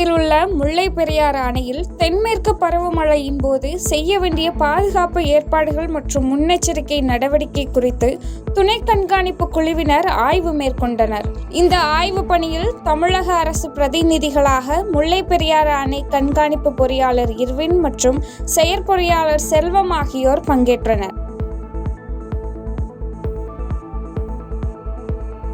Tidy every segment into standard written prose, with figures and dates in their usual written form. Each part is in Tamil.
மாவட்டத்தில் உள்ள முல்லை பெரியாறு அணையில் தென்மேற்கு பருவமழையின் போது செய்ய வேண்டிய பாதுகாப்பு ஏற்பாடுகள் மற்றும் முன்னெச்சரிக்கை நடவடிக்கை குறித்து துணை கண்காணிப்பு குழுவினர் ஆய்வு மேற்கொண்டனர். இந்த ஆய்வு பணியில் தமிழக அரசு பிரதிநிதிகளாக முல்லை பெரியாறு அணை கண்காணிப்பு பொறியாளர் இர்வின் மற்றும் செயற்பொறியாளர் செல்வம் ஆகியோர் பங்கேற்றனர்.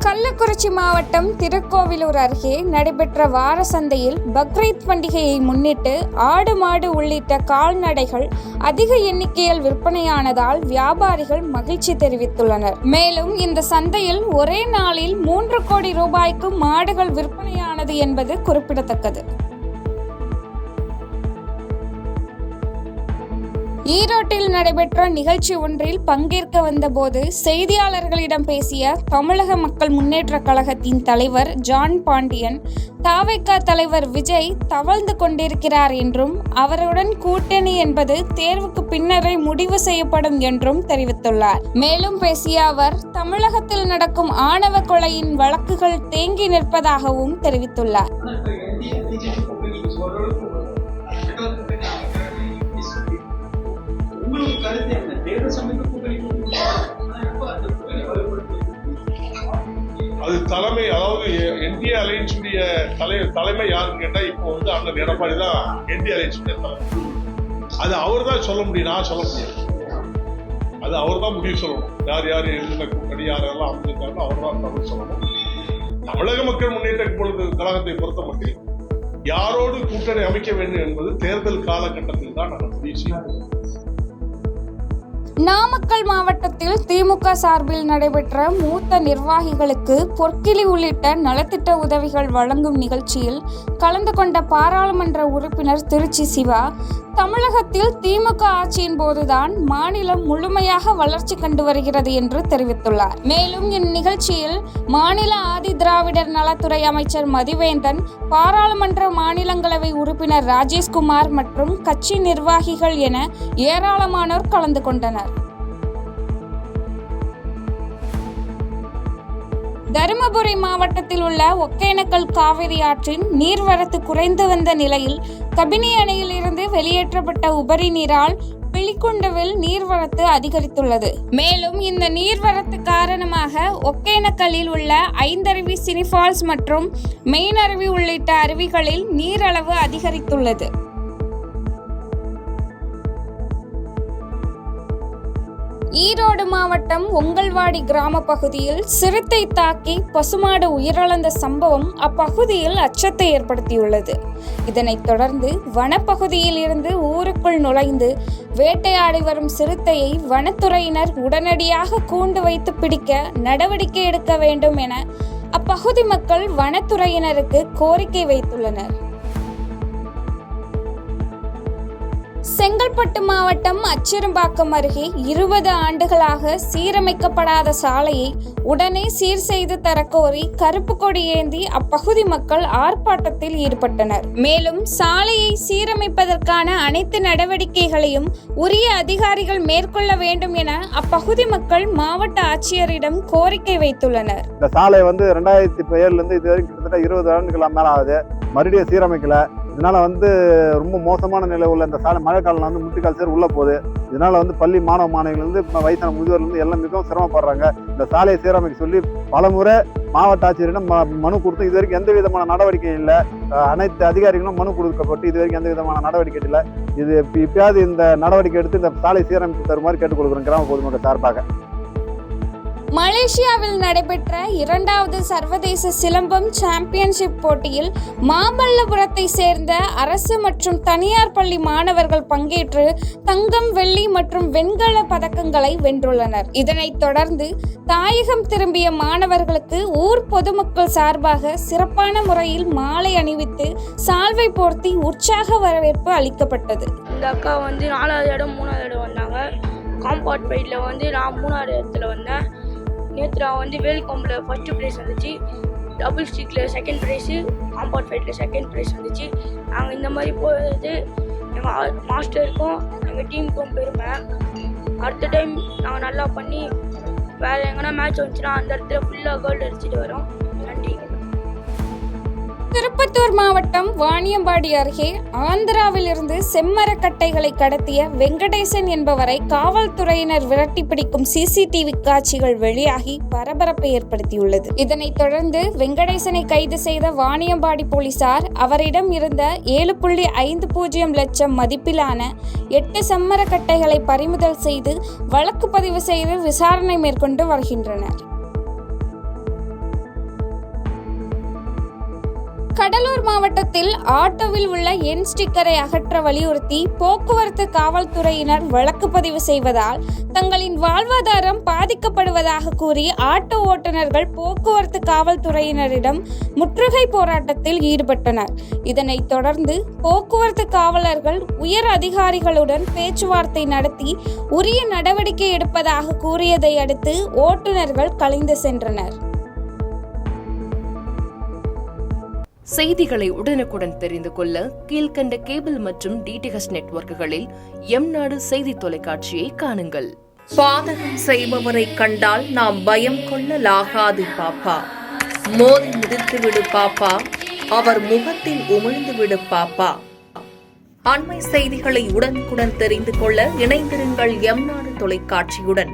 கள்ளக்குறிச்சி மாவட்டம் திருக்கோவிலூர் அருகே நடைபெற்ற வார சந்தையில் பக்ரீத் பண்டிகையை முன்னிட்டு ஆடு மாடு உள்ளிட்ட கால்நடைகள் அதிக எண்ணிக்கையில் விற்பனையானதால் வியாபாரிகள் மகிழ்ச்சி தெரிவித்துள்ளனர். மேலும் இந்த சந்தையில் ஒரே நாளில் 3 கோடி ரூபாய்க்கு மாடுகள் விற்பனையானது என்பது குறிப்பிடத்தக்கது. ஈரோட்டில் நடைபெற்ற நிகழ்ச்சி ஒன்றில் பங்கேற்க வந்தபோது செய்தியாளர்களிடம் பேசிய தமிழக மக்கள் முன்னேற்ற கழகத்தின் தலைவர் ஜான் பாண்டியன், தவிக தலைவர் விஜய் தவழ்ந்து கொண்டிருக்கிறார் என்றும் அவருடன் கூட்டணி என்பது தேர்வுக்கு பின்னரே முடிவு செய்யப்படும் என்றும் தெரிவித்துள்ளார். மேலும் பேசிய அவர் தமிழகத்தில் நடக்கும் ஆணவ கொலையின் வழக்குகள் தேங்கி நிற்பதாகவும் தெரிவித்துள்ளார். அது தலைமை, அதாவது என்டிஏ அலையன்ஸுடைய தலைமை யாருன்னு கேட்டா இப்போ அண்ணன் எடப்பாடி தான் என்டிஏ அலையன்ஸுடைய தலைமை. அது அவர் தான் சொல்ல முடியும், நான் சொல்ல முடியாது. அது அவர் தான் முடிவு சொல்லணும். யார் யார் எழுந்த கூட்டணி யாரெல்லாம் அமைஞ்சிருக்காங்க அவர் தான் தமிழ் சொல்லணும். தமிழக மக்கள் முன்னேற்ற கழகத்தை பொறுத்த மட்டும் யாரோடு கூட்டணி அமைக்க வேண்டும் என்பது தேர்தல் காலகட்டத்தில் தான் நாங்கள் முடிவு செய்வோம். நாமக்கல் மாவட்டத்தில் திமுக சார்பில் நடைபெற்ற மூத்த நிர்வாகிகளுக்கு பொற்கிளி உள்ளிட்ட நலத்திட்ட உதவிகள் வழங்கும் நிகழ்ச்சியில் கலந்து கொண்ட பாராளுமன்ற உறுப்பினர் திருச்சி சிவா, தமிழகத்தில் திமுக ஆட்சியின் போதுதான் மாநிலம் முழுமையாக வளர்ச்சி கண்டு வருகிறது என்று தெரிவித்துள்ளார். மேலும் இந்நிகழ்ச்சியில் மாநில ஆதி திராவிடர் நலத்துறை அமைச்சர் மதிவேந்தன், பாராளுமன்ற மாநிலங்களவை உறுப்பினர் ராஜேஷ்குமார் மற்றும் கட்சி நிர்வாகிகள் என ஏராளமானோர் கலந்து கொண்டனர். தருமபுரி மாவட்டத்தில் உள்ள ஒகேனக்கல் காவிரி ஆற்றின் நீர்வரத்து குறைந்து வந்த நிலையில் கபினி அணையில் இருந்து வெளியேற்றப்பட்ட உபரி நீரால் பிலிகுண்டுவில் நீர்வரத்து அதிகரித்துள்ளது. மேலும் இந்த நீர்வரத்து காரணமாக ஒகேனக்கல்லில் உள்ள ஐந்தருவி, சினிஃபால்ஸ் மற்றும் மெயின் அருவி உள்ளிட்ட அருவிகளில் நீரளவு அதிகரித்துள்ளது. ஈரோடு மாவட்டம் ஒங்கல்வாடி கிராம பகுதியில் சிறுத்தை தாக்கி பசுமாடு உயிரிழந்த சம்பவம் அப்பகுதியில் அச்சத்தை ஏற்படுத்தியுள்ளது. இதனைத் தொடர்ந்து வனப்பகுதியில் இருந்து ஊருக்குள் நுழைந்து வேட்டையாடி வரும் சிறுத்தையை வனத்துறையினர் உடனடியாக கூண்டு வைத்து பிடிக்க நடவடிக்கை எடுக்க வேண்டும் என அப்பகுதி மக்கள் வனத்துறையினருக்கு கோரிக்கை வைத்துள்ளனர். செங்கல்பட்டு மாவட்டம் அச்சிறும்பாக்கம் அருகே 20 ஆண்டுகளாக சீரமைக்கப்படாத சாலையை உடனே சீர் செய்து தரக்கோரி கருப்பு கொடி ஏந்தி அப்பகுதி மக்கள் ஆர்ப்பாட்டத்தில் ஈடுபட்டனர். மேலும் சாலையை சீரமைப்பதற்கான அனைத்து நடவடிக்கைகளையும் உரிய அதிகாரிகள் மேற்கொள்ள வேண்டும் என அப்பகுதி மக்கள் மாவட்ட ஆட்சியரிடம் கோரிக்கை வைத்துள்ளனர். இந்த சாலை 2007 இது வரைக்கும் கிட்டத்தட்ட 20 ஆண்டுகள் மேல ஆகுது, மறுபடியும் சீரமைக்கல. இதனால ரொம்ப மோசமான நிலை உள்ள இந்த சாலை மழை காலம் முட்டுக்கால் சேர் உள்ள போகுது. இதனால பள்ளி மாணவ மாணவிகள் வயசான முதியோர்ல எல்லாம் மிகவும் சிரமப்படுறாங்க. இந்த சாலையை சீரமைக்க சொல்லி பலமுறை மாவட்ட ஆட்சியரிடம் மனு கொடுத்து இது வரைக்கும் எந்த விதமான நடவடிக்கை இல்லை. அனைத்து அதிகாரிகளும் மனு கொடுக்கப்பட்டு இது வரைக்கும் எந்த விதமான நடவடிக்கை இல்லை. இது இப்பயாவது இந்த நடவடிக்கை எடுத்து இந்த சாலை சீரமைப்பு தருமாறு கேட்டுக்கொள்கிறோம் கிராம பொதுமக்கள் சார்பாக. மலேசியாவில் நடைபெற்ற 2வது சர்வதேச சிலம்பம் சாம்பியன்ஷிப் போட்டியில் மாமல்லபுரத்தை சேர்ந்த அரசு மற்றும் தனியார் பள்ளி மாணவர்கள் பங்கேற்று தங்கம், வெள்ளி மற்றும் வெண்கல பதக்கங்களை வென்றுள்ளனர். இதனைத் தொடர்ந்து தாயகம் திரும்பிய மாணவர்களுக்கு ஊர் பொதுமக்கள் சார்பாக சிறப்பான முறையில் மாலை அணிவித்து சால்வை போர்த்தி உற்சாக வரவேற்பு அளிக்கப்பட்டது. இந்த அக்கா 4வது இடம் 3வது இடம் வந்தாங்க. காம்பவுண்ட் ஃபைட்டில் நான் 3வது இடத்துல வந்தேன். நேற்று வேல் காம்பில் ஃபர்ஸ்ட் ப்ரைஸ் வந்துச்சு, டபுள் ஸ்டிக்கில் செகண்ட் ப்ரைஸு, காம்பவுண்ட் ஃபைட்டில் செகண்ட் ப்ரைஸ் வந்துச்சு. நாங்கள் இந்த மாதிரி போகிறது எங்கள் மாஸ்டருக்கும் எங்கள் டீமுக்கும் பெருமை. அடுத்த டைம் நாங்கள் நல்லா பண்ணி வேறு எங்கன்னா மேட்ச் வந்துச்சுன்னா அந்த இடத்துல ஃபுல்லாக கோல்டு அடிச்சுட்டு வரோம். நன்றி. திருப்பத்தூர் மாவட்டம் வாணியம்பாடி அருகே ஆந்திராவிலிருந்து செம்மரக்கட்டைகளை கடத்திய வெங்கடேசன் என்பவரை காவல்துறையினர் விரட்டி பிடிக்கும் சிசிடிவி காட்சிகள் வெளியாகி பரபரப்பை ஏற்படுத்தியுள்ளது. இதனைத் தொடர்ந்து வெங்கடேசனை கைது செய்த வாணியம்பாடி போலீசார் அவரிடம் இருந்த 7.50 லட்சம் மதிப்பிலான 8 செம்மரக்கட்டைகளை பறிமுதல் செய்து வழக்கு பதிவு செய்து விசாரணை மேற்கொண்டு வருகின்றனர். கடலூர் மாவட்டத்தில் ஆட்டோவில் உள்ள எண் ஸ்டிக்கரை அகற்ற வலியுறுத்தி போக்குவரத்து காவல்துறையினர் வழக்கு பதிவு செய்வதால் தங்களின் வாழ்வாதாரம் பாதிக்கப்படுவதாக கூறி ஆட்டோ ஓட்டுநர்கள் போக்குவரத்து காவல்துறையினரிடம் முற்றுகை போராட்டத்தில் ஈடுபட்டனர். இதனைத் தொடர்ந்து போக்குவரத்து காவலர்கள் உயர் அதிகாரிகளுடன் பேச்சுவார்த்தை நடத்தி உரிய நடவடிக்கை எடுப்பதாக கூறியதை அடுத்து ஓட்டுநர்கள் கலைந்து சென்றனர். செய்திகளை உடனுக்குடன் தெரிந்து கொள்ள கீழ்கண்ட கேபிள் மற்றும் டிடிஎச் நெட்வொர்க்குகளில் எம்நாடு செய்தி தொலைக்காட்சியை காணுங்கள். பாதகம் செய்பவரை கண்டால் நாம் பயம் கொள்ளலாகாது பாப்பா. மோதி மிதித்து விடு பாப்பா, அவர் முகத்தில் உமிழ்ந்து விடு பாப்பா. அண்மை செய்திகளை உடனுக்குடன் தெரிந்து கொள்ள இணைந்திருங்கள் எம்நாடு தொலைக்காட்சியுடன்.